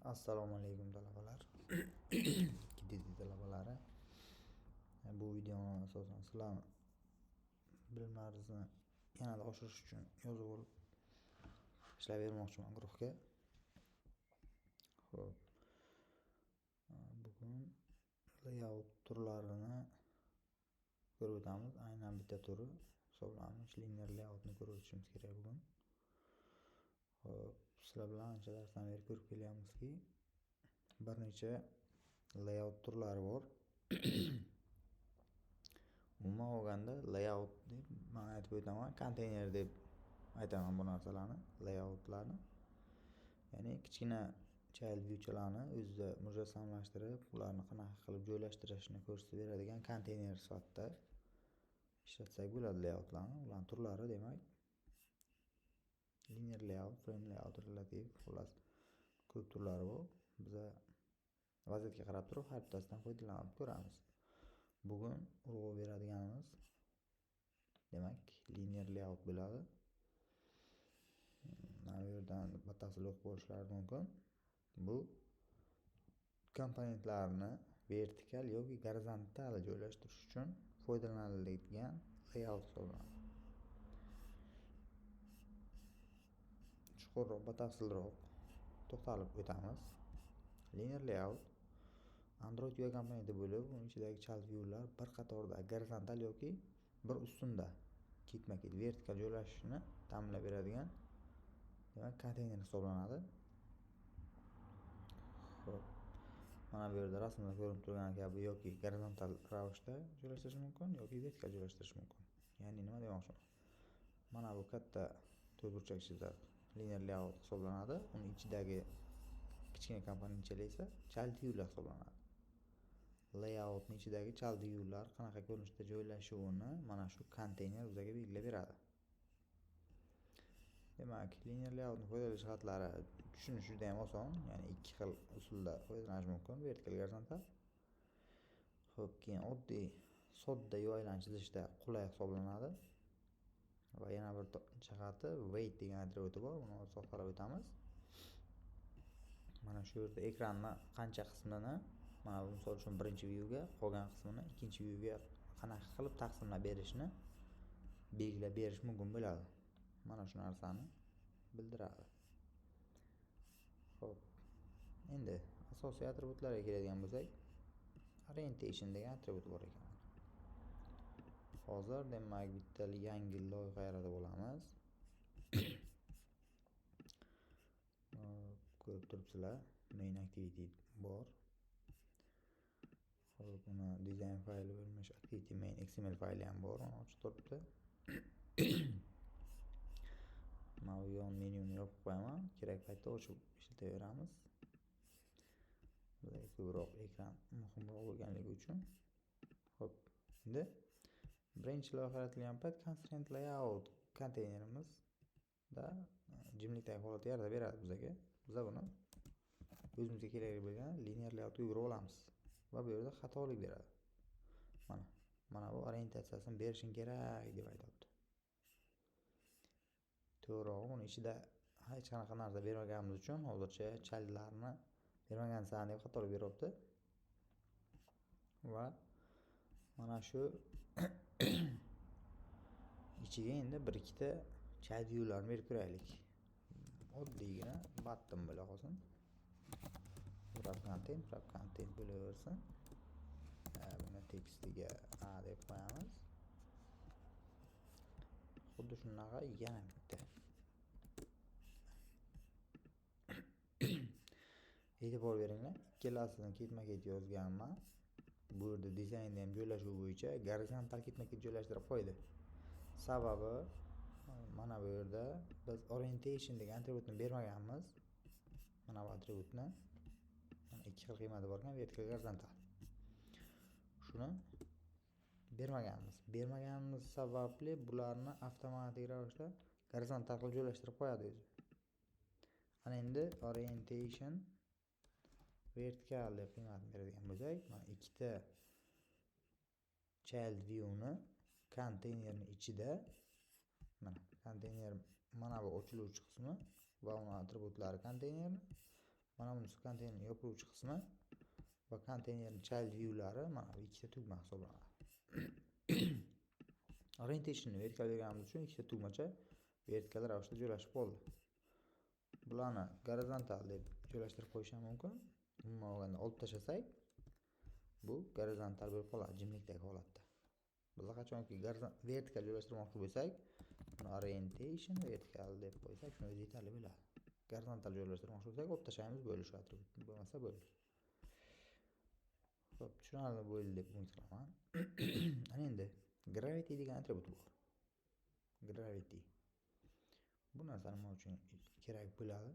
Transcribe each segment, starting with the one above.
Assalomu alaykum talabalar. KDT talabalari. Bu videoni asosan sizlarni bilimlaringizni yanada oshirish uchun yozib olib ishlab bermoqchiman guruhga. Xo'p. Bugun layout turlarini ko'rib o'tamiz. Aynan bitta turi hisoblanamiz. Linear layoutni ko'rib o'tishimiz kerak bugun. Xo'p, sizlar bilan ancha darsdan beri ko'rib kelyapmizki, bir necha layout turlari bor. Umuman olganda layout deb men aytib o'taman, konteyner deb aytaman bu narsalarni, layoutlarni. Ya'ni kichkina child view'chalarni o'zida mujassamlashtirib, ularni qanaqa qilib joylashtirishni ko'rsatib beradigan konteyner sifatida ishlatsak bo'ladi layoutlarni. Ularning turlari demak linear layout, frame layout, relativ, xullas ko'p turlari bor. Biz vaziyatga qarab turib har bittasidan foydalanib ko'ramiz. Bugun urg'u beradiganimiz demak linear layout bo'ladi. Mana bu yerdan batafsil o'qib olishlari mumkin. Bu komponentlarni vertikal yoki gorizontal joylashtirish uchun foydalaniladigan layout hisoblanadi. Chuqurroq, batafsilroq to'xtalib o'tamiz. Linear layout Android UI komponenti bo'lib, uning ichidagi child view'lar bir qatorda gorizontal yoki bir ustunda ketma-ket vertikal joylashishni ta'minlab beradigan demak konteyner hisoblanadi. Xo'p. Mana bu yerda rasmda ko'rinib turgan kabi yoki gorizontal ravishda joylashtirish mumkin yoki vertikal joylashtirish mumkin. Ya'ni nima demoqchiman? Mana bu katta to'rtburchak chizar linear layout hisoblanadi. Uning ichidagi kichkina komponentchalar esa child view'lar hisoblanadi. Layoutning ichidagi child view'lar qanaqa ko'rinishda joylashuvini mana shu konteyner bizga belgilab beradi. Demak, linear layoutning foydali jihatlari tushunish juda ham oson, ya'ni ikki xil usulda foydalanish mumkin, vertikal, gorizontal. Xo'p, keyin oddiy sodda UI'larni chizishda qulay hisoblanadi. Va yana bir jihati weight degan atributi bor, buni to'xtalib o'tamiz. Mana shu yerda ekranning qancha qismini, mana bu misol uchun birinchi view'ga, qolgan qismini ikkinchi view'ga qanaqa qilib taqsimlab berishni belgilab berish mumkin bo'ladi. Mana shu narsani bildiradi. Xo'p. Endi asosiy atributlarga keladigan bo'lsak, orientation degan atribut bor ekan. Hozir demak bitta yangi loyiha yaratib olamiz. Ko'rib turibsizlar, main activity bor. Xo'p, buni design fayli bo'lmish activity main XML fayli ham bor, uni ochib turibdi. Mana bu yon menyuni yopib qo'yaman, kerak paytda ochib ishlataveramiz. Bizga ko'proq ekran muhimroq bo'lganligi uchun. Xo'p, endi birinchi loyiha yaratilgan payt constraint layout konteynerimizda jimlikdagi holatni yaratib beradi bizga. Biz buni o'zimizga kerakli bo'lgan linear layoutga yuborib olamiz va bu yerda xatolik beradi. Mana bu orientatsiyasini berishing kerak deb aytibdi. To'g'rirog'i uni ichida hech qanaqa narsa bermaganimiz uchun hozircha childlarni bermagansan deb xatolik beryapti. Va mana shu ichiga endi bir ikkita child view'larni berib ko'raylik. Oddiygina button bo'la qolsin. Wrap content bo'laversin. Buni tekstiga A deb qo'yamiz. Xuddi shunaqa yana bitta. E'tibor beringlar, ikkalasini ketma-ket yozganman. Bu yerda dizaynda ham joylashuv bo'yicha gorizontal ketma-ket joylashtirib qo'ydi. Sababi mana bu yerda biz orientation degan atributni bermaganmiz. Mana bu atributni ikki xil qiymati bor ekan, vertikal, gorizontal. Shuni bermaganimiz sababli bularni avtomatik ravishda gorizontal qilib joylashtirib qo'yadi o'zi. Ana endi orientation vertikal deb qiymatni beradigan bo'lsak, mana ikkita child view'ni konteynerning ichida mana konteyner mana bu ochiluvchi qismi va uni atributlari konteynerni, mana terminus konteyner yopuvchi qismi va konteynerning child viewlari mana bu ikkita tugma hisoblanadi. Orientationni vertikal berganimiz uchun ikkita tugmacha vertikal ravishda joylashib qoldi. Bularni gorizontal deb joylashtirib qo'yish ham mumkin. Umuman olganda olib tashlasak, bu gorizontal bo'lib qoladi jimlikdagi holatda. Biz qachonki vertikal joylashtirmoqchi bo'lsak, buni orientation vertikal deb qo'ysak, shuni o'zi yetarli bo'ladi. Gorizontal joylashtirmoqchi bo'lsak, olib tashlaymiz bo'lish atribut, bo'lmasa bo'ldi. Xo'p, tushunarli bo'ldi deb umid qilaman. Ana endi gravity degan atribut bor. Gravity. Bu narsa nima uchun kerak bo'ladi?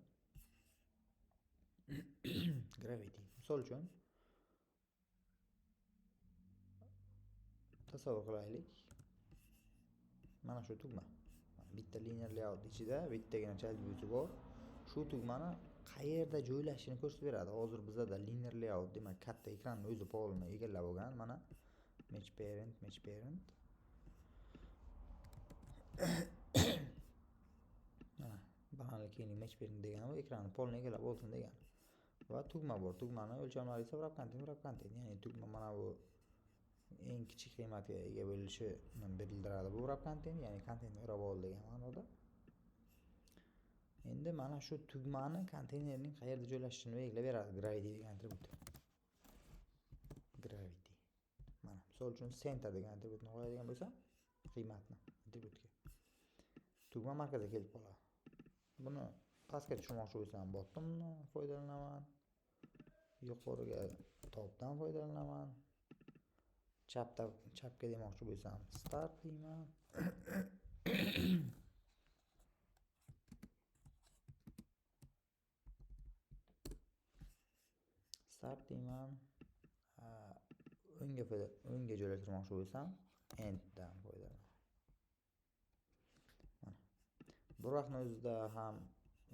Gravity. Misol uchun tasavvur qilaylik. Mana shu tugma. Bitta linear layout ichida bittagina child view bor. Shu tugmani qayerda joylashishini ko'rsatib beradi. Hozir bizda linear layout, demak, katta ekranning o'zi polini egallab olgan. Mana match parent. Mana banal keyingi match parent degani bu ekranni polini egallab olsin degani. Va tugma bor. Tugmani o'lchamlari esa wrap content. Ya'ni tugma mana bu eng kichik qiymatga ega bo'lishini bildiradi. Bu wrap content, ya'ni kontentni o'rab ol degan ma'noda. Endi mana shu tugmani konteynerning qayerda joylashishini belgilab beradi gravity degan atribut. Gravity. Mana misol uchun center degan atributni qo'yadigan bo'lsam, qiymatni atributga. Tugma markazga kelib qoladi. Buni pastga tushirmoqchi bo'lsam, bottomdan foydalanaman. Yuqoriga topdan foydalanaman. Chapga demoqchi bo'lsam, start deyman. Start deyman. O'ngga joylashtirmoqchi bo'lsam, enddan foydalanaman. Mana. Bu vaqtning o'zida ham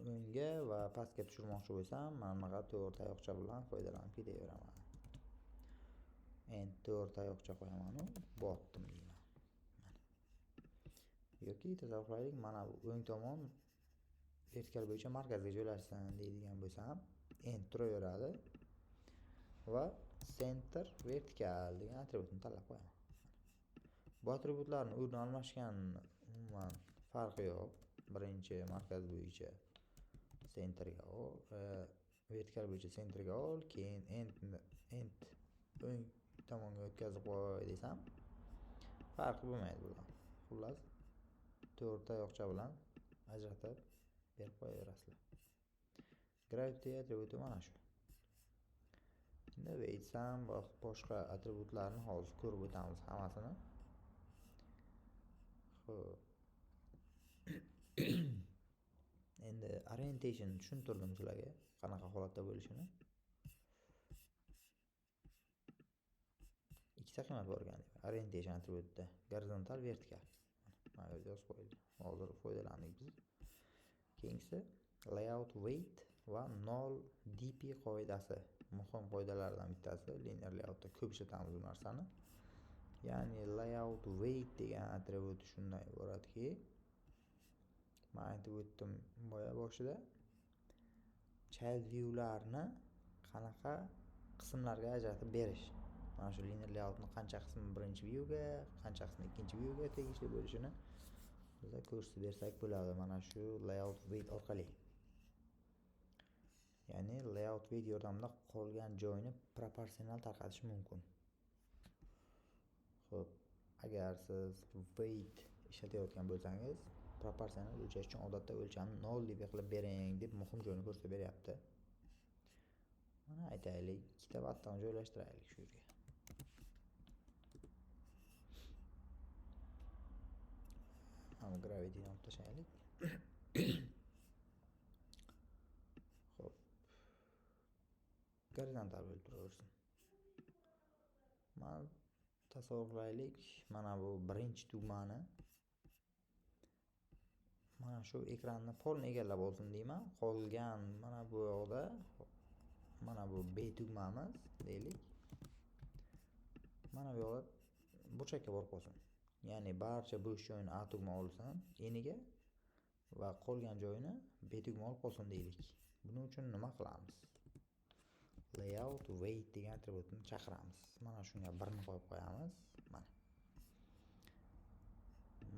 o'ngga va pastga tushirmoqchi bo'lsam, mana bunaqa to'rt tayoqcha bilan foydalanib ketaveraman. Endi to'rt tayoqcha qo'yaman u bottom deyman. Yoki tasavvur qilaylik, mana bu o'ng tomon vertikal bo'yicha markazga joylashsin deydigan bo'lsam, end turaveradi va center vertikal degan atributni tanlab qo'yaman. Bu atributlarning o'rni almashganini umuman farqi yo'q. Birinchi markaz bo'yicha centerga ol, vertikal bo'yicha centerga ol, keyin end o'ng tomonga o'tkazib qo'y desam, farqi bo'lmaydi bular. Xullas, to'rt tayoqcha bilan ajratib berib qo'yaverasizlar. Gravity atributi mana shu. Endi weights ham boshqa atributlarni hozir ko'rib o'tamiz hammasini. Xo'p. Endi orientation tushuntirdim sizlarga, qanaqa holatda bo'lishini. Ikkita qiymat bor ekan. Orientation atributida gorizontal, vertikal. Mana bu yerda yozib qo'yilgan. Hozir foydalandik biz. Keyingisi layout weight va null dp qoidasi. Muhim qoidalardan bittasi. Linear layoutda ko'p ishlatamiz bu narsani. Ya'ni layout weight degan atribut shunday iboratki, men aytib o'tdim boshida, child viewlarni qanaqa qismlarga ajratib berish. Mana shu linear layoutni qancha qismi birinchi viewga, qancha qismi ikkinchi viewga tegishli bo'lishini bizga ko'rsatib bersak bo'ladi mana shu layout weight orqali. Ya'ni layout weight yordamida qolgan joyni proporsional tarqatish mumkin. Xo'p, agar siz weight ishlatayotgan bo'lsangiz, proporsional o'lchash uchun odatda o'lchamni 0 deb qilib bering deb muhim joyni ko'rsatib beryapti. Mana aytaylik, ikkita vatdan joylashtiraylik shu yerga. Ham gravity olib tashlaylik. Xo'p. Gorizontal bo'lib turaversin. Mana tasavvur qilaylik, mana bu birinchi tugmani mana shu ekranni polni egallab olsin deyman. Qolgan mana bu yoqda mana bu B tugmamiz deylik. Mana bu yoqda burchakka borib qolsin. Ya'ni barcha bo'sh joyini A tugma olsin eniga va qolgan joyini B tugma olib qolsin deylik. Buning uchun nima qilamiz? layout weight degan atributni chaqiramiz. Mana shunga 1 ni qo'yib qo'yamiz.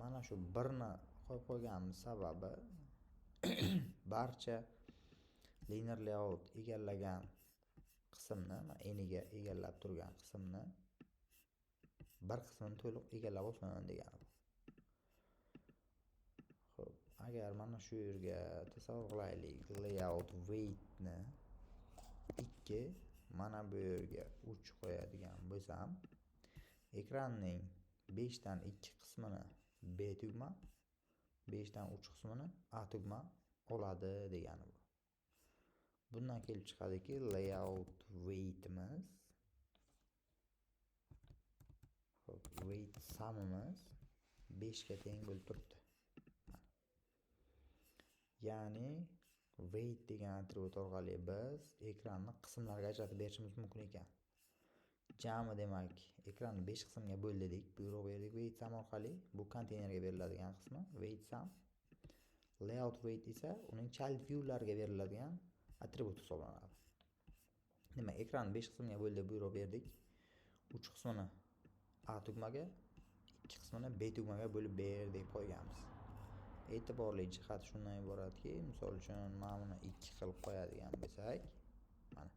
Mana shu 1 ni qo'yib qo'yganimiz sababi barcha linear layout egallagan qismni, eniga egallab turgan qismni bir qismini to'liq egallab olsin degani. Xo'p, agar mana shu yerga tasavvur qilaylik, layout weight ni 2, mana bu yerga 3 qo'yadigan bo'lsam, ekranning 5 dan 2 qismini B tugma, 5 dan 3 qismini A tugma oladi degani bu. Bundan kelib chiqadiki, layout weightimiz, weight sumimiz 5 ga teng bo'lib turibdi. Ya'ni weight degan atribut orqali biz ekranni qismlarga ajratib berishimiz mumkin ekan. Jami demak, ekranni 5 qismga bo'ldik, buyruq berdik weight sum orqali. Bu konteynerga beriladigan qismi weight sum. Layout weight esa uning child viewlarga beriladigan atribut hisoblanadi. Demak, ekranni 5 qismga bo'ldik, buyruq berdik. 3 qismini A tugmaga, 2 qismini B tugmaga bo'lib ber deb qo'yganmiz. E'tiborli jihat shundan iboratki, misol uchun mana buni 2 qilib qo'yadigan bo'lsak, mana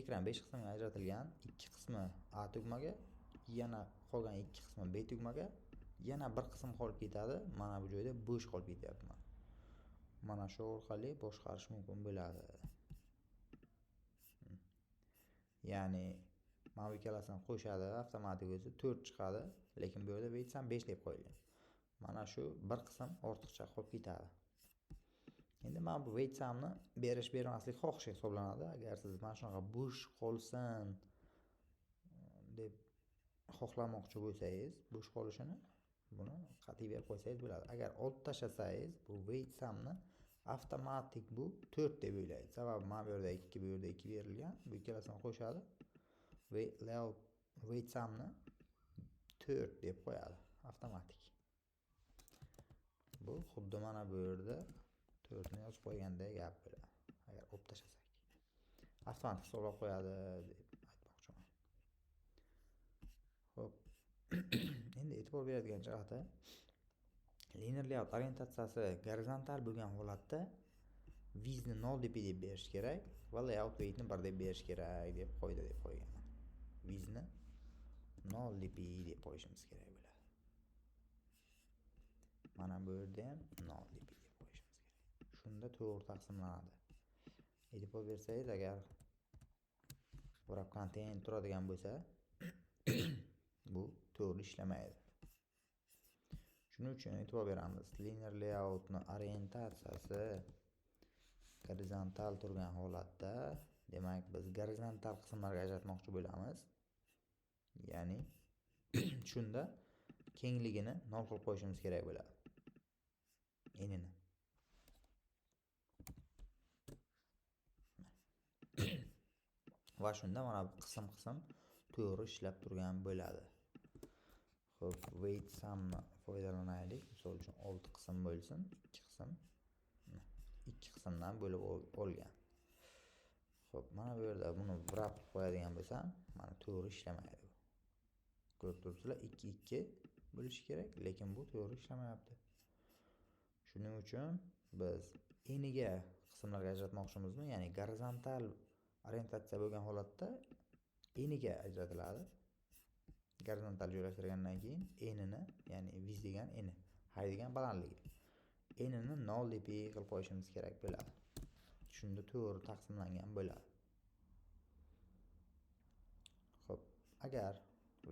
ekran 5 qismga ajratilgan, 2 qismi A tugmaga, yana qolgan 2 qismi B tugmaga, yana bir qism qolib ketadi. Mana bu joyda bo'sh qolib ketyapti. Mana shu orqali boshqarish mumkin bo'ladi. Ya'ni mana bu ikkalasini qo'shadi, avtomatik o'zi 4 chiqadi, lekin bu yerda weight sum 5 deb qo'yilgan. Mana shu bir qism ortiqcha qolib ketadi. Endi mana bu weight sumni bermaslik xohish hisoblanadi. Agar siz mana shunaqa bo'sh qolsin deb xohlamoqchi bo'lsangiz, bo'sh qolishini buni qat'iy berib qo'ysangiz bo'ladi. Agar olib tashlasangiz, bu weight sumni avtomatik bu 4 deb o'ylaydi. Sababi mana bu yerda 2, bu yerda 2 berilgan. Bu ikkalasini qo'shadi. Layout weight sumni 4 deb qo'yadi avtomatik. Bu xuddi mana bu yerda 4 ni yozib qo'yganday gap bo'ladi. Agar olib tashlasak, avtomatik hisoblab qo'yadi deb aytmoqchiman. Xo'p. Endi e'tibor beradigan jihati, linear layout orientatsiyasi gorizontal bo'lgan holatda widthni 0 deb berish kerak va layout weightni 1 deb berish kerak deb qo'ydi deb qo'yganman. Widthni 0 deb qo'yishimiz kerak bo'ladi. Mana bu yerda ham 0 deb qo'yishimiz kerak. Shunda to'g'ri taqsimlanadi. E'tibor bersangiz, agar wrap contain turadigan bo'lsa, bu to'g'ri ishlamaydi. Shuning uchun e'tibor beramiz. Linear layoutni orientatsiyasi gorizontal turgan holatda, demak biz gorizontal qismlarga ajratmoqchi bo'lamiz. Ya'ni shunda kengligini 0 qilib qo'yishimiz kerak bo'ladi. Enini. Va shunda mana bu qism to'g'ri ishlab turgan bo'ladi. Xo'p, weight sumni foydalanaylik. Misol uchun 6 qism bo'lsin, 2 qismdan bo'lib olgan. Xo'p, mana bu yerda buni wrap qilib qo'yadigan bo'lsam, mana to'g'ri ishlamaydi. Ko'rib turibsizlar, 2 bo'lishi kerak, lekin bu to'g'ri ishlamayapti. Shuning uchun biz eniga qismlarga ajratmoqchimizmi? Ya'ni gorizontal orientatsiya bo'lgan holatda eniga ajratiladi. Gorizontal joylashtirgandan keyin enini, ya'ni width degan eni, height degan balandligi, enini 0 deb qilib qo'yishimiz kerak bo'ladi. Shunda to'g'ri taqsimlangan bo'ladi. Xo'p, agar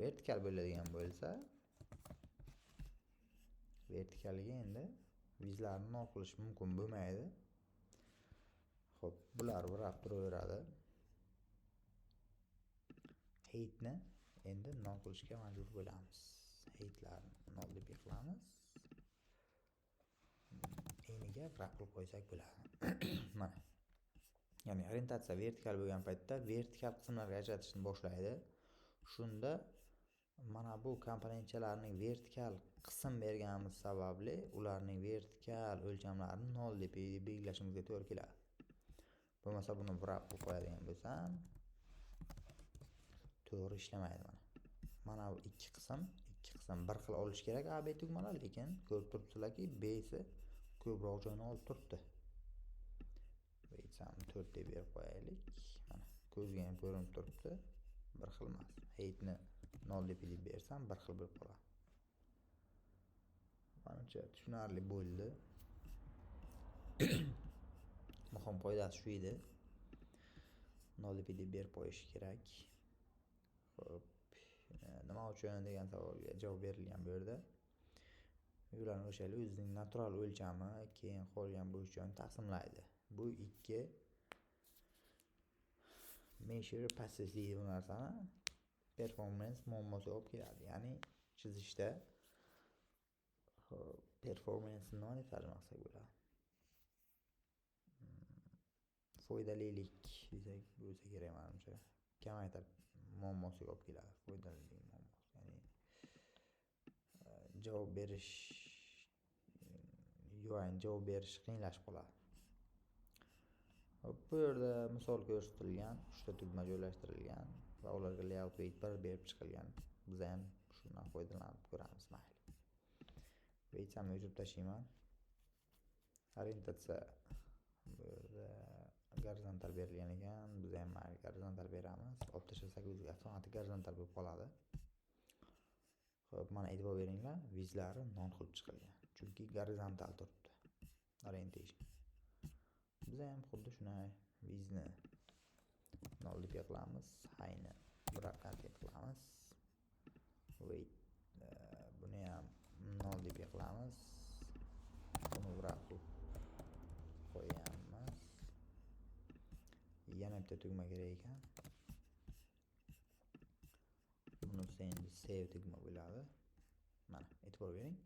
vertikal bo'ladigan bo'lsa, vertikalga endi widthlarni 0 qilish mumkin bo'lmaydi. Xo'p, bular wrap turaveradi. Heightni endi 0 qilishga majbur bo'lamiz. Heightlarni 0 deb qilamiz. Eniga wrap qilib qo'ysak bo'ladi. Mana. Ya'ni orientatsiya vertikal bo'lgan paytda vertikal qismlarga ajratishni boshlaydi. Shunda mana bu komponentchalarning vertikal qism berganimiz sababli ularning vertikal o'lchamlarini 0 deb belgilashimizga to'g'ri keladi. Bo'lmasa buni wrap qilib qo'yadigan bo'lsam, to'g'ri ishlamaydi mana. Mana bu ikki qism bir xil olish kerak A, B tugmalar, lekin ko'rib turibsizlarki, B'si ko'proq joyni olib turibdi. Weight'ni 4 deb berib qo'yaylik. Mana ko'zga ham ko'rinib turibdi. Bir xil emas. Heightni 0 deb bersam bir xil bo'lib qoladi. Menimcha tushunarli bo'ldi. Muhim qoidasi shu edi. 0 deb berib qo'yish kerak. Xo'p, nima uchun degan savolga javob berilgan bu yerda. Ularni o'shali o'zining natural o'lchami, keyin qolgan bo'sh joyni taqsimlaydi. Bu ikki measure passes deydi bu narsani. Performance muammosiga olib keladi. Ya'ni chizishda performance nima deb tarjima qilsak bo'ladi? Foydalilik desak bo'lsa kerak menimcha. Kamaytirib muammosiga olib keladi. Foydalilik muammosi. Ya'ni javob berish qiyinlashib qoladi. Bu yerda misol ko'rsatilgan, 3 ta tugma joylashtirilgan va ularga layout weight 1 berib chiqilgan. Biz ham shundan foydalanib ko'ramiz, mayli. Weight hamni o'chirib tashlayman. Orientatsiya bu yerda gorizontal berilgan ekan. Biz ham mayli gorizontal beramiz. Olib tashlasak o'ziga avtomatik gorizontal bo'lib qoladi. Xo'p, mana e'tibor beringlar, vizlari non qilib chiqilgan. Chunki gorizontal turibdi. Orientation. Biz ham xuddi shunday vizni 0 deb qilamiz, highni 1 deb qilamiz. Weight buni ham 0 deb qilamiz. Buni 1 qilib qo'yamiz. Yana bitta tugma kerak ekan. Buni endi save tugma bo'ladi. Mana e'tibor bering.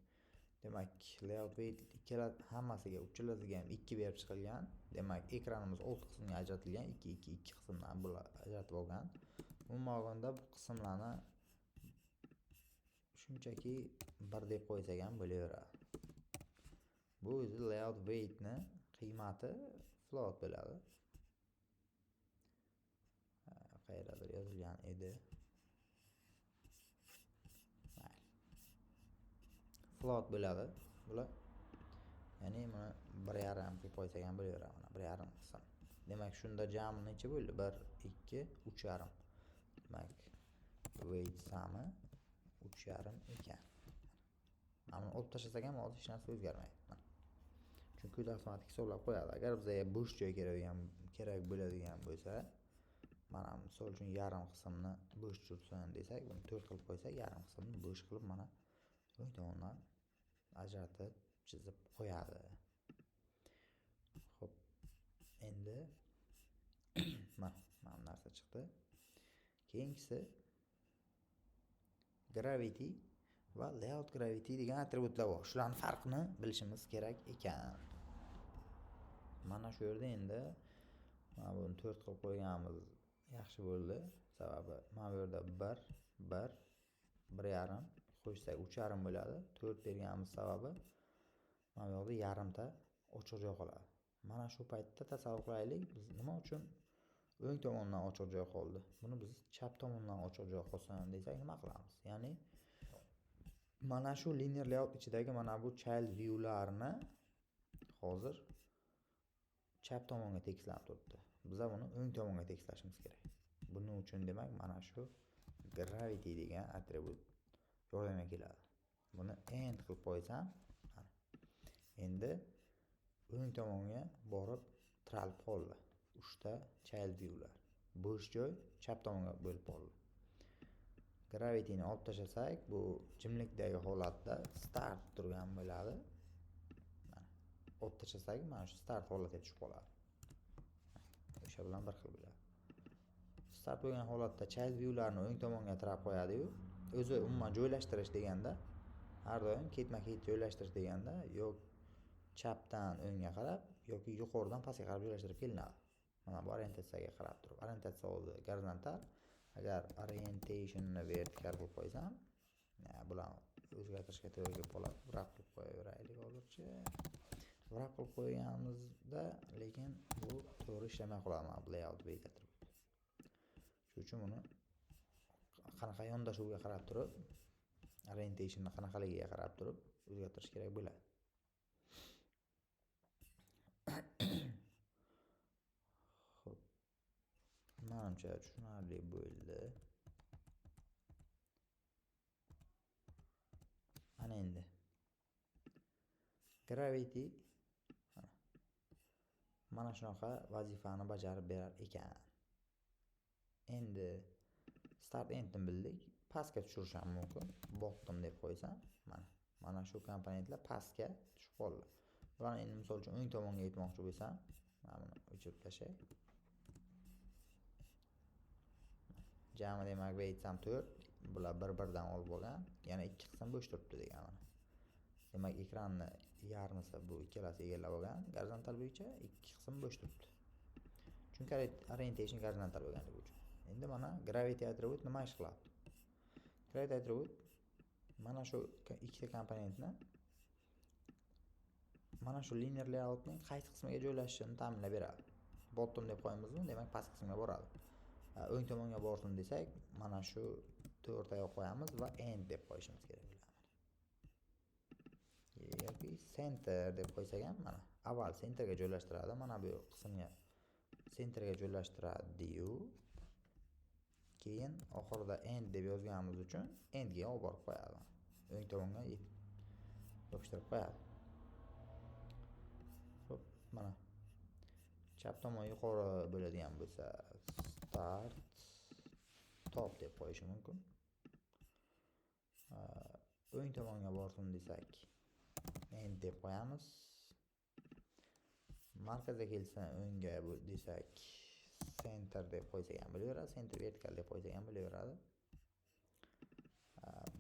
Demak, layout weight ikkala hammasiga, uchalasiga ham 2 berib chiqilgan. Demak, ekranimiz 6 qismga ajratilgan, 2 qismdan bular ajratib olgan. Umuman olganda bu qismlarni shunchaki 1 deb qo'ysak ham bo'laveradi. Bu o'zi layout weightni qiymati float bo'ladi. Qayerdadir yozilgan edi. Float bo'ladi bular. Ya'ni buni 1,5 deb qo'ysak ham bo'laveradi. Mana 1,5 qism. Demak, shunda jami necha bo'ldi? 1, 2, 3,5. Demak, weight sami 3,5 ekan. Mana olib tashlasak ham hech narsa o'zgarmaydi. Chunki u avtomatik hisoblab qo'yadi. Agar bizga bo'sh joy kerak bo'ladigan bo'lsa, mana misol uchun yarim qismni bo'sh tursin desak, buni 4 qilib qo'ysak, yarim qismni bo'sh qilib mana o'ng tomondan ajratib chizib qo'yadi. Xo'p, endi mana narsa chiqdi. Keyingisi gravity va layout gravity degan atributlar bor. Shularning farqini bilishimiz kerak ekan. Mana shu yerda endi mana buni 4 qilib qo'yganimiz yaxshi bo'ldi. Sababi mana bu yerda 1,5 qo'shsak 3,5 bo'ladi. 4 berganimiz sababi mana bu yerda yarimta ochiq joy qoladi. Mana shu paytda tasavvur qilaylik, biz nima uchun o'ng tomondan ochiq joy qoldi? Buni biz chap tomondan ochiq joy qolsin desak nima qilamiz? Ya'ni mana shu linear layout ichidagi mana bu child view'larni hozir chap tomonga tekislanib turibdi. Biz buni o'ng tomonga tekislashimiz kerak. Buning uchun demak mana shu gravity degan atribut yordamga keladi. Buni end qilib qo'ysam, endi o'ng tomonga borib tiralib qoldi. 3 ta child view'lar. Bo'sh joy chap tomonga bo'lib qoldi. Gravityni olib tashlasak, bu jimlikdagi holatda start turgan bo'ladi. Mana olib tashlasak, mana shu start holatiga tushib qoladi. O'sha bilan bir xil bo'ladi. Start bo'lgan holatda child view'larni o'ng tomonga tirab qo'yadi-yu, o'zi umuman joylashtirish deganda har doim ketma-ket joylashtirish deganda yo'q chapdan o'ngga qarab yoki yuqoridan pastga qarab joylashtirib kelinadi. Mana bu orientatsiyaga qarab turib. Orientatsiya oldi gorizontal. Agar orientationni vertikal qilib qo'ysam, bularni o'zgartirishga to'g'ri kelib qoladi. Wrap qilib qo'yaveraylik hozircha. Wrap qilib qo'yganimizda, lekin bu to'g'ri ishlamay qoladi mana bu layout weight atribut. Shuning uchun buni qanaqa yondashuvga qarab turib, orientationni qanaqaligiga qarab turib o'zgartirish kerak bo'ladi. Xo'p, menimcha tushunarli bo'ldi. Ana endi gravity mana shunaqa vazifani bajarib berar ekan. Endi start endni bildik. Pastga tushirish ham mumkin. Bottom deb qo'ysam, mana shu komponentlar pastga tushib qoldi. Bularni endi misol uchun o'ng tomonga yetmoqchi bo'lsam, mana buni o'chirib tashlay. Jami demak bu aytsam 4, bular bir-biridan olib olgan, yana ikki qism bo'sh turibdi degani. Demak, ekranni yarmisi bu ikkalasi egallab olgan, gorizontal bo'yicha ikki qism bo'sh turibdi. Chunki orientation gorizontal bo'lganligi uchun. Endi mana gravity attribute nima ish qiladi? Gravity attribute mana shu ikkita komponentni mana shu linear layoutning qaysi qismiga joylashishini ta'minlab beradi. Bottom deb qo'yamizmi? Demak, past qismga boradi. O'ng tomonga borsin desak, mana shu 4 oyoq qo'yamiz va end deb qo'yishimiz kerak bo'ladi. Yoki center deb qo'ysak ham mana avval centerga joylashtiradi. Mana bu qismga centerga joylashtiradi-yu, keyin oxirida end deb yozganimiz uchun endga olib borib qo'yadi. O'ng tomonga yopishtirib qo'yadi. Xo'p, mana chap tomon yuqori bo'ladigan bo'lsa start top deb qo'yish mumkin. O'ng tomonga borsin desak end deb qo'yamiz. Markazga kelsa o'ngga desak center deb qo'ysak ham bo'laveradi, center vertikal deb qo'ysak ham bo'laveradi.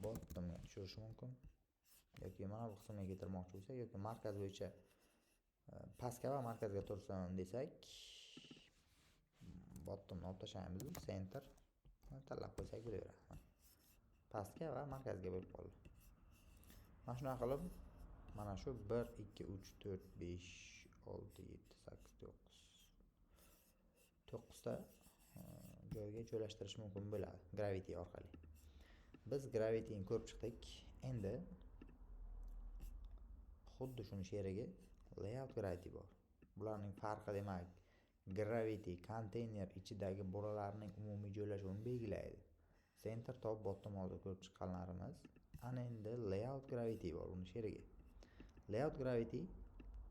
Bottomga tushirish mumkin. Yoki mana bu qismga keltirmoqchi bo'lsak, yoki markaz bo'yicha pastga va markazga tursin desak, bottomni olib tashlaymiz, center tanlab qo'ysak bo'laveradi. Pastga va markazga bo'lib qoldi. Mana shunaqa qilib, mana shu 1 2 3 4 5 6 7 8 9 ta joyga joylashtirish mumkin bo'ladi gravity orqali. Biz gravityni ko'rib chiqdik. Endi xuddi shuni sherigi layout gravity bor. Bularning farqi demak, gravity konteyner ichidagi bo'lalarning umumiy joylashuvini belgilaydi. Center, top, bottom hozir ko'rib chiqqanlarimiz. Ana endi layout gravity bor, uni sherigi. Layout gravity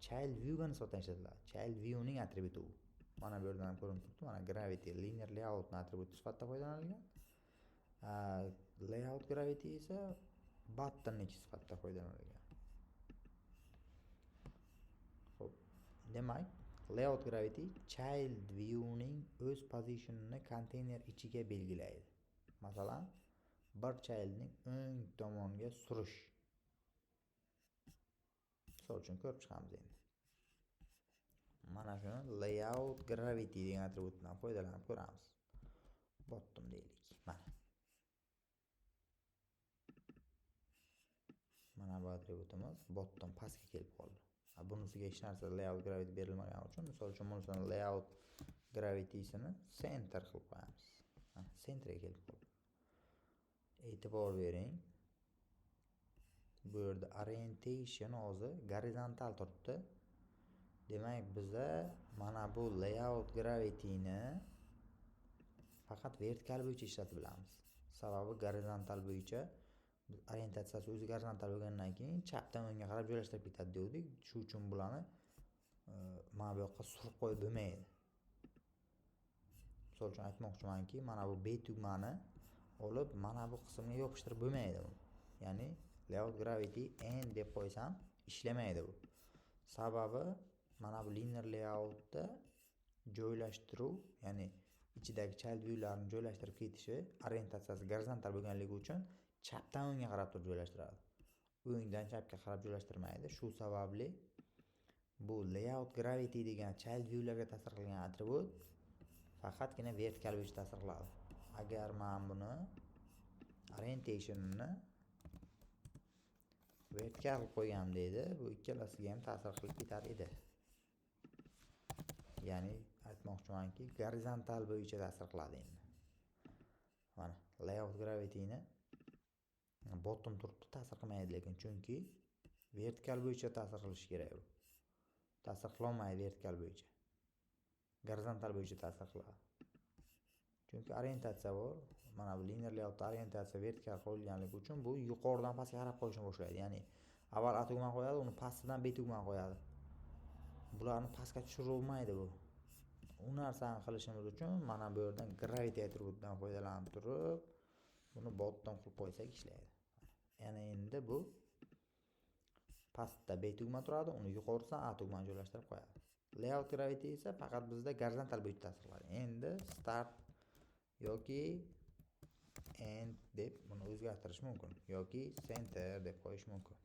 child view ga nisbatan ishlatiladi. Child view ning attributi u. Mana bu yerdan ko'rinib turibdi. Mana gravity linear layout ning attributi sifatida foydalanilgan. Layout gravity esa button ning sifatida foydalanilgan. Xo'p, demak, layout gravity child view ning o'z positionini konteyner ichiga belgilaydi. Masalan, bir childning o'ng tomonga surish. Misol uchun ko'rib chiqamiz endi. Mana shuni layout gravity degan attributdan foydalanib ko'ramiz. Bottom deylik. Mana bu attributimiz bottom pastga kelib qoldi. Bunisiga hech narsa layout gravity berilmagani uchun, misol uchun bunisini layout gravity'sini center qilib qo'yamiz. Centerga kelib qoldi. E'tibor bering. Bu yerda orientation hozir gorizontal turibdi. Demak, biza mana bu layout gravity'ni faqat vertikal bo'yicha ishlatib bilamiz. Sababi gorizontal bo'yicha orientatsiyasi o'zi gorizontal bo'lgandan keyin chapdan o'ngga qarab joylashtirib ketadi dedik. Shu uchun bularni mana bu yoqqa surib qo'yib bo'lmaydi. Misol uchun aytmoqchimanki, mana bu B tugmani olib mana bu qismga yopishtirib bo'lmaydi. Ya'ni layout gravity n deb qo'ysam ishlamaydi bu. Sababi mana bu linear layoutda joylashtiruv, ya'ni ichidagi child view'larni joylashtirib ketishi orientatsiyasi gorizontal bo'lganligi uchun chapdan o'ngga qarab turib joylashtiradi. O'ngdan chapga qarab joylashtirmaydi. Shu sababli bu layout gravity degan child view'larga ta'sir qilgan attribut faqatgina vertikal bo'yicha ta'sir qiladi. Agar men buni orientation'ni vertikal qilib qo'ygan deydi, bu ikkalasiga ham ta'sir qilib ketar edi. Ya'ni aytmoqchimanki, gorizontal bo'yicha ta'sir qiladi endi. mana layout gravityni bottom turibdi, ta'sir qilmaydi lekin, chunki vertikal bo'yicha ta'sir qilishi kerak u. Ta'sir qilolmaydi vertikal bo'yicha. Gorizontal bo'yicha ta'sir qiladi. Chunki orientatsiya bor. Mana bu linear layoutda orientatsiya vertikal qo'yilganligi uchun bu yuqoridan pastga qarab qo'yishni boshlaydi. Ya'ni avval A tugmani qo'yadi, uni pastidan B tugmani qo'yadi. Bularni pastga tushirolmaydi bu. U narsani qilishimiz uchun mana bu yerdan gravity atributidan foydalanib turib, buni bottom qilib qo'ysak ishlaydi. Yana endi bu pastda B tugma turadi, uni yuqorisidan A tugmani joylashtirib qo'yadi. Layout gravity esa faqat bizda gorizontal bo'yicha ta'sir qiladi. Endi start yoki end deb buni o'zgartirish mumkin yoki center deb qo'yish mumkin.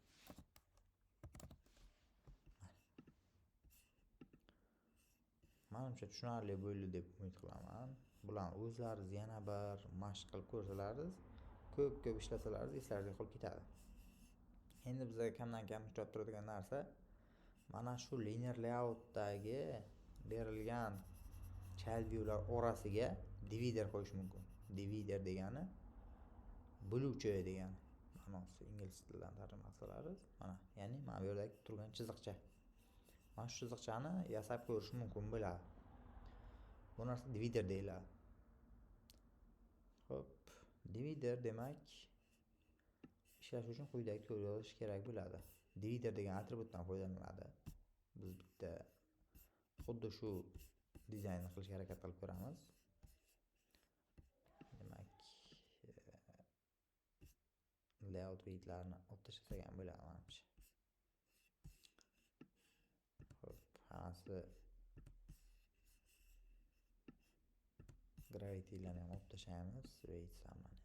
Menimcha tushunarli bo'ldi deb umid qilaman. Bularni o'zlaringiz yana bir mashq qilib ko'rsalaringiz, ko'p ishlasalaringiz eslaringizga qolib ketadi. Endi bizga kamdan kam uchrab turadigan narsa mana shu linear layoutdagi berilgan child viewlar orasiga divider qo'yish mumkin. Divider degani bo'luvchi degani ma'nosi, ingliz tilidan tarjima qilsangiz, mana, ya'ni mana bu yerda turgan chiziqcha. Mana shu chiziqchani yasab ko'rish mumkin bo'ladi. Bu narsa divider deyiladi. Xo'p, divider demak ishlash uchun quyidagi ko'rib yozish kerak bo'ladi. Divider degan atributdan foydalaniladi. Biz bitta xuddi shu dizaynni qilishga harakat qilib ko'ramiz. Demak, layout weightlarni olib tashlasak ham bo'ladi menimcha. Xo'p, hammasi gravitylarni ham olib tashlaymiz, weightslarni ham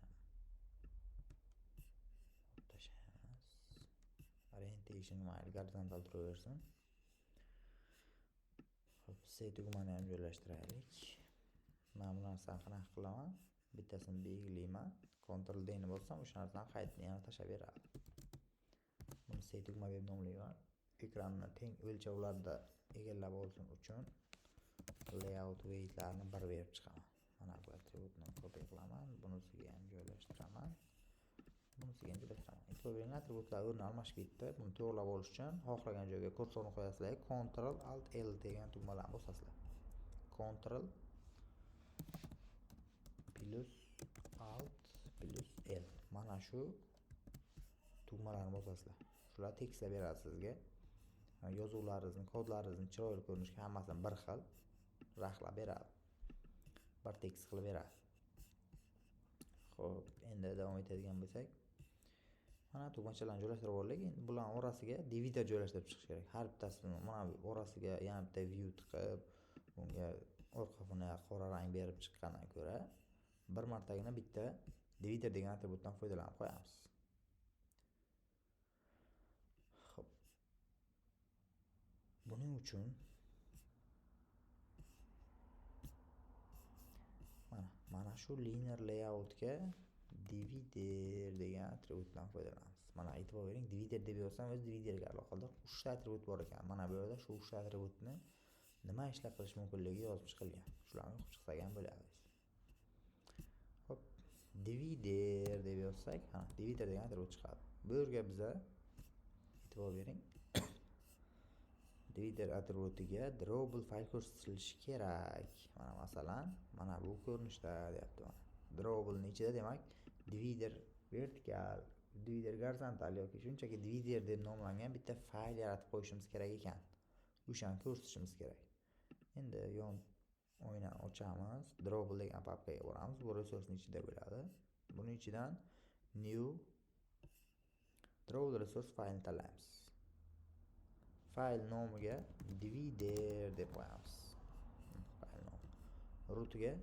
olib tashlaymiz. Orientation mayli gorizontal turaversin. Xo'p, C tugmani ham joylashtiraylik. Men bu narsani qanaqa qilaman? Bittasini belgilayman. Ctrl D ni bossam o'sha narsani qaytini yana tashlab beradi. Buni C tugma deb nomlayman. Ekranni teng o'lchovlarda egallab olsin uchun layout weightlarni bir berib chiqaman. Mana bu atributni copy qilaman, bunisiga ham joylashtiraman. Bunisiga ham joylashtiraman. E'tibor bering, atributlar o'rni almashib ketdi. Buni to'g'rilab olish uchun xohlagan joyga kursorni qo'yasizlar, Ctrl Alt L degan tugmalarni bosasizlar. Ctrl plus Alt plus L. Mana shu tugmalarni bosasizlar. Shular tekstlar beradi sizga. Yozuvlaringizni, kodlaringizni chiroyli ko'rinishga hammasini bir xil raqlab beradi. Bir tekst qilib beradi. Xo'p, endi davom etadigan bo'lsak, mana tugmachalarni joylashtirib oldik. Endi bularning orasiga divider joylashtirib chiqish kerak. Har bittasini mana bu orasiga yana bitta view tiqib, bunga orqa foni qora rang berib chiqqandan ko'ra, bir martagina bitta divider degan atributdan foydalanib qo'yamiz. Xo'p. Buning uchun mana shu linear layoutga divider degan atributdan foydalanamiz. Mana e'tibor bering, divider deb yozsam o'z dividerga aloqador 3 ta atribut bor ekan. Mana bu yerda shu 3 ta atributni nima ishlab qilish mumkinligi yozib chiqilgan. Shularni o'qib chiqsak ham bo'ladi. Xo'p, divider deb yozsak, divider degan atribut chiqadi. Bu yerga biza e'tibor bering, divider atributiga drawable fayl ko'rsatilishi kerak. Mana masalan, mana bu ko'rinishda deyapti mana. Drawable ni ichida demak divider vertikal, divider gorizontal yoki shunchaki divider deb nomlangan bitta fayl yaratib qo'yishimiz kerak ekan. O'shani ko'rsatishimiz kerak. Endi yon o'yinni ochamiz. Drawable degan papkaga boramiz. Bu resursning ichida bo'ladi. Buning ichidan new drawable resource file tanlaymiz. Fayl nomiga divider deb qo'yamiz. Fayl nomi. Rootga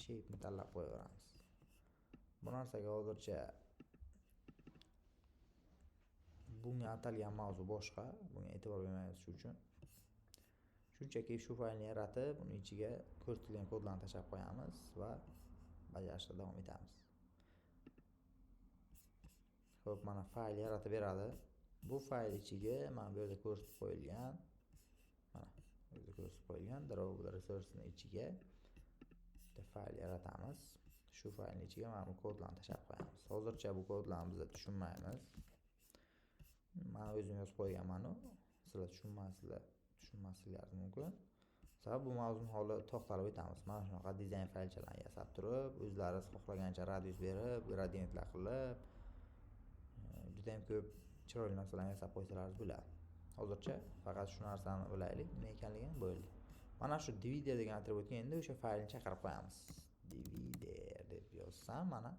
shape ni tanlab qo'yaveramiz. Bu narsaga hozircha bunga atalgan mavzu boshqa, bunga e'tibor bermaymiz shu uchun. Shunchaki shu faylni yaratib, uni ichiga ko'rsatilgan kodlarni tashlab qo'yamiz va bajarishda davom etamiz. Xo'p, mana fayl yaratib beradi. Bu fayl ichiga mana bu yerda ko'rsatib qo'yilgan, mana bu yerda ko'rsatib qo'yilgan drawable resource ni ichiga bitta fayl yaratamiz. shu faylning ichiga mana bu kodlarni tashlab qo'yamiz. Hozircha bu kodlarni biz tushunmaymiz. Men o'zim yozib qo'yganman-ku. Sizlar tushunmasliklaringiz mumkin. Sabab bu mavzuni hali to'xtalib o'tamiz. Mana shunaqa dizayn faylchalarni yasab turib, o'zlaringiz xohlagancha radius berib, gradientlar qilib, juda ham ko'p chiroyli narsalarni yasab qo'ysalaringiz bo'ladi. Hozircha faqat shu narsani bilaylik, nima ekanligini bo'ldi. Mana shu divider degan atributga endi o'sha faylni chaqirib qo'yamiz. Divider deb yozsam, mana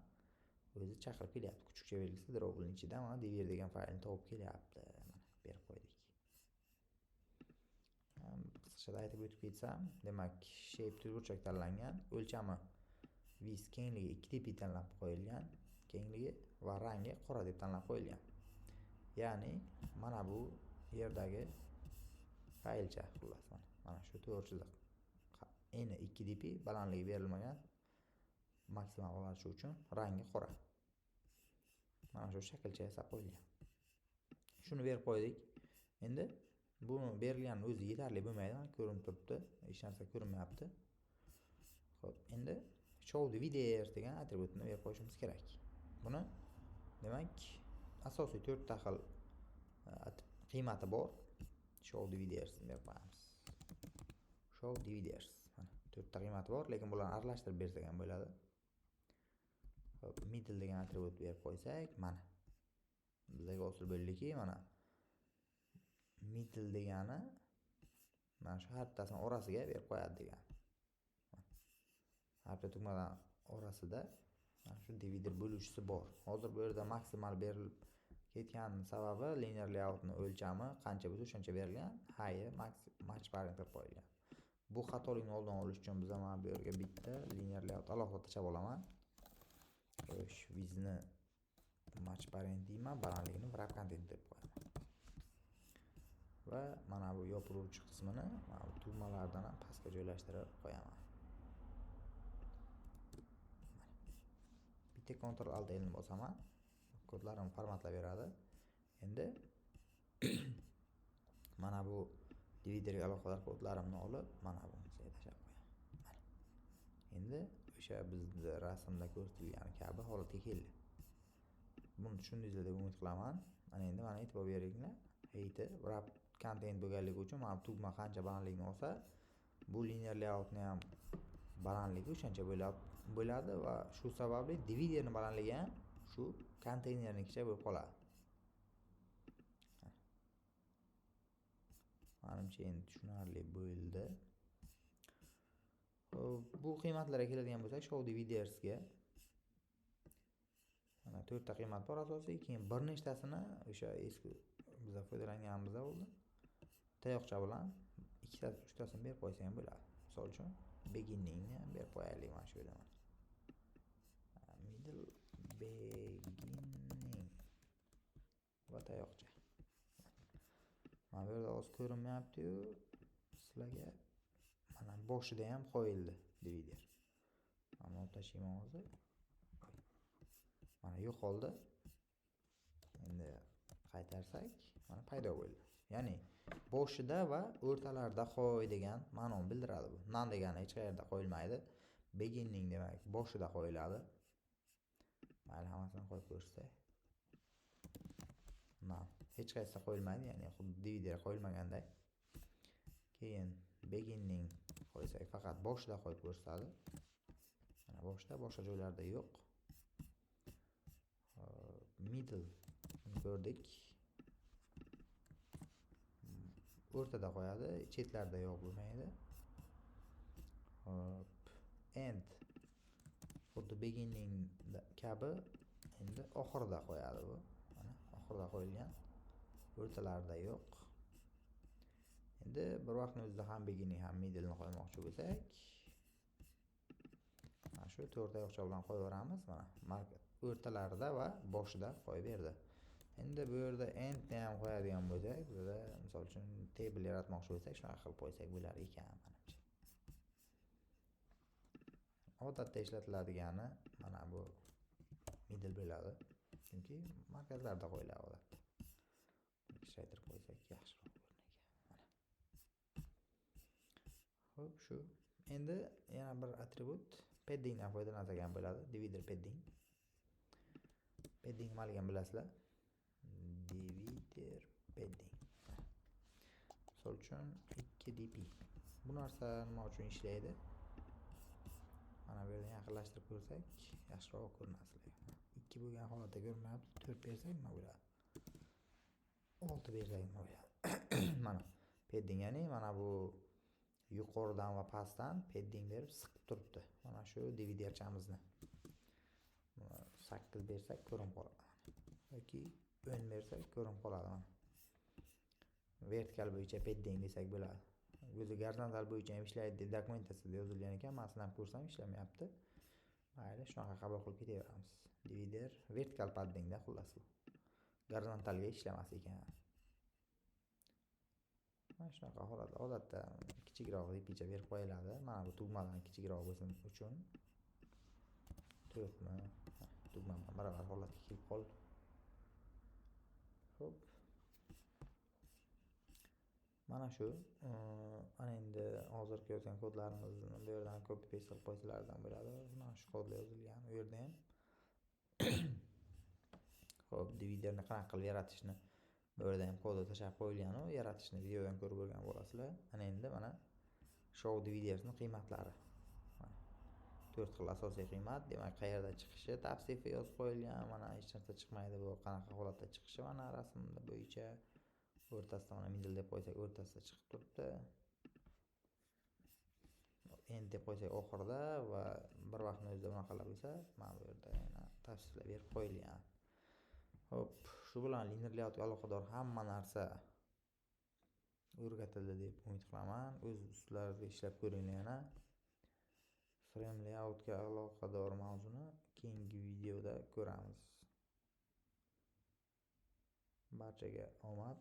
o'zi chaqirib kelyapti. Kuchukcha belgisi dropning ichida mana divider degan faylni topib kelyapti. Mana berib qo'ydik. Qisqacha aytib o'tib ketsam, demak, shape tuzburchak tanlangan, o'lchami width kengligi 2 deb tanlab qo'yilgan, kengligi va rangi qora deb tanlab qo'yilgan. Ya'ni mana bu yerdagi faylcha xullas mana shu to'g'ri chiziq. Eni 2 dp balandligi berilmagan, maksimal olashi uchun rangi qora. Mana shu shaklcha yasab qo'yilgan. Shuni berib qo'ydik. Endi buni berilgan o'zi yetarli bo'lmaydi. Ko'rinib turibdi. Hech narsa ko'rinmayapti. Xo'p, endi show divider degan atributni berib qo'yishimiz kerak. Buni demak asosiy 4 ta xil qiymati bor. Show dividers deb qo'yamiz. Show dividers. Mana 4 ta qiymati bor, lekin bularni aralashtirib bersak ham bo'ladi. Xo'p, middle degan atribut berib qo'ysak, mana bizga hosil bo'ldiki, mana middle degani mana shu har bittasini orasiga berib qo'yadi degan. Har bitta tugmadan orasida mana shu divider bo'luvchisi bor. Hozir bu yerda maksimal berilib ketgan sababi linear layoutning o'lchami qancha bo'lsa o'shancha berilgan, high match parent deb qo'yilgan. Bu xatolikni oldini olish uchun biz mana bu yerga bitta linear layout alohida tashab olaman. O'sh widthni match parent deyman, balandligini wrap content deb qo'yaman. Va mana bu yopiruvchi qismini mana bu tugmalardan ham pastga joylashtirib qo'yaman. Bitta Ctrl Alt L ni bosaman. Kodlarimni formatlab beradi. Endi mana bu dividerga aloqador kodlarimni olib, mana bunisiga tashlab qo'yaman. Mana. Endi o'sha bizning rasmda ko'rsatilgani kabi holatga keldi. Buni tushundingizlar deb umid qilaman. Mana endi mana e'tibor beringlar. Height wrap content bo'lganligi uchun mana tugma qancha balandlikni olsa, bu linear layoutni ham balandligi o'shancha bo'ladi va shu sababli dividerning balandligi ham shu konteynernikicha bo'lib qoladi. Menimcha endi tushunarli bo'ldi. Bu qiymatlarga keladigan bo'lsak, show dividersga mana 4 ta qiymat bor asosiy, keyin bir nechtasini o'sha eski bizga foydalanganimizda bo'ldi. Tayoqcha bilan 2 ta 3 tasini berib qo'ysak ham bo'ladi. Misol uchun beginningni ham berib qo'yaylik mana shu yerda. Middle beginning va tayoqcha. Mana bu yerda o'z ko'rinmayapti-yu sizlarga. Mana boshida ham qo'yildi divider. Mana tashlayman hozir. Mana yo'qoldi. Endi qaytarsak, mana paydo bo'ldi. Ya'ni boshida va o'rtalarida qo'y degan ma'noni bildiradi bu. Nan degani hech qayerda qo'yilmaydi. Beginning demak boshida qo'yiladi. Mayli hammasini qo'yib ko'rsak. Nan hech qayerda qo'yilmaydi, ya'ni xuddi divider qo'yilmaganday. Keyin beginning qo'ysak faqat boshida qo'yib ko'rsatadi. Mana boshda, boshqa joylarda yo'q. Middle ko'rdik. O'rtada qo'yadi, chetlarda yo'q bo'lmaydi. Hop, end xuddi beginning kabi endi oxirida qo'yadi bu. Mana oxirida qo'yilgan. O'rtalarida yo'q. Endi bir vaqtning o'zida ham beginning ham middle ni qo'ymoqchi bo'lsak, mana shu to'rtta tayoqcha bilan qo'yaveramiz. Mana o'rtalarida va boshida qo'yib berdi. Endi bu yerda end ni ham qo'yadigan bo'lsak, bizda misol uchun table yaratmoqchi bo'lsak, shunaqa qilib qo'ysak bo'lar ekan menimcha. Odatda ishlatiladigani mana bu middle bo'ladi. Chunki markazlarda qo'yiladi odatda. Kichraytirib qo'ysak yaxshiroq ko'rinar ekan. Mana. Xo'p, shu. Endi yana bir atribut paddingdan foydalansak ham bo'ladi. Divider padding. Padding nimaligini bilasizlar? Divider padding. Misol uchun 2dp. Bu narsa nima uchun ishlaydi? Mana bu yerdan yaqinlashtirib ko'rsak, yaxshiroq ko'rinasizlar. 2 bo'lgan holatda ko'rinmayapti. 4 bersak nima bo'ladi? 6 bersak nima bo'ladi? Mana padding, ya'ni mana bu yuqoridan va pastdan padding berib siqib turibdi. Mana shu dividerchamizni. 8 bersak ko'rinib qoladi. Yoki 10 bersak ko'rinib qoladi. Mana vertikal bo'yicha padding desak bo'ladi. O'zi gorizontal bo'yicha ham ishlaydi deb dokumentatsiyada yozilgan ekan. Men sinab ko'rsam ishlamayapti. Mayli, shunaqa qabul qilib ketaveramiz. Divider vertikal paddingda xullas bu. Gorizontalga ishlamas ekan. Mana shunaqa holat. Odatda kichikroq ripicha berib qo'yiladi. Mana bu tugmadan kichikroq bo'lsin uchun. 4 mi? Tugma baravar holatga kelib qoldi. Xo'p. Mana shu ana endi hozir ko'rgan kodlarimizni bu yerdan copy paste qilib qo'ysanglardan bo'ladi. Mana shu kodlar yozilgan. Bu yerda ham xo'p, dividerni qanaqa qilib yaratishni bu yerda ham kodda tashlab qo'yilgan, yaratishni videodan ko'rib o'rganib olasizlar. Ana endi mana show dividersning qiymatlari. 4 xil asosiy qiymat, demak qayerda chiqishi tavsifi yozib qo'yilgan. Mana hech narsa chiqmaydi, bu qanaqa holatda chiqishi mana rasmda bo'yicha o'rtasida mana middle deb qo'ysak o'rtasida chiqib turibdi. End deb qo'ysak oxirida va bir vaqtning o'zida bunaqalar bo'lsa, mana bu yerda yana tavsiflar berib qo'yilgan. Hop, shu bilan linear layoutga aloqador hamma narsa o'rgatildi deb umid qilaman. O'z ustlaringizga ishlab ko'ringlar yana. Frame layoutga aloqador mavzuni keyingi videoda ko'ramiz. Barchaga omad.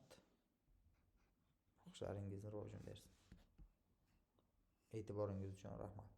Xushlaringizni rivojin bersin. E'tiboringiz uchun rahmat.